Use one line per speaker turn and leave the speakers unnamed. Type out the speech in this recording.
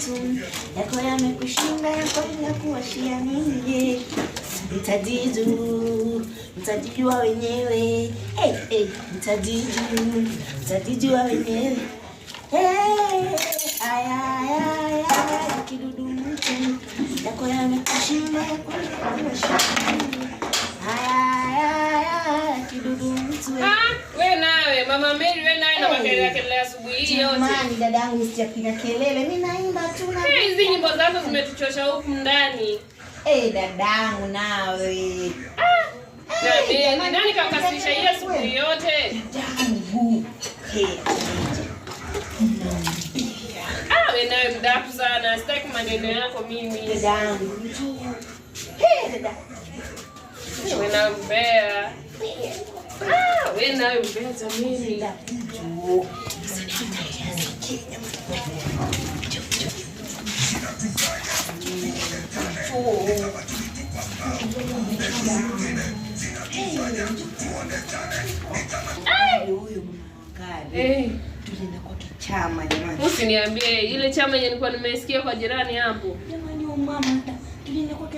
mtu yako yamekushinda, yako inakuwashia nini? Mtajijua wenyewe. Mtajijua wenyewe. Aya, kidudu mtu yako yamekushinda, yako inakuwashia nini? Aya, kidudu mtu.
Wewe nawe Mama Mary, wewe nawe na makelele asubuhi hii yote.
Jamani dadangu, sijapiga kelele, mimi naimba tu na
hizi nyimbo zako zimetuchosha huku ndani.
Dadangu nawe.
Nani kakasirisha hii asubuhi yote?
Dadangu.
Wewe nawe mdafu sana, sitaki maneno yako mimi.
Dadangu. Dada.
Wewe nawe mbea. Wewe nawe mbea za mimi.
Tulienda kwa kichama jamani.
Usiniambie ile chama yenye nilikuwa nimesikia kwa jirani hapo.
Jamani, mama tulienda kwa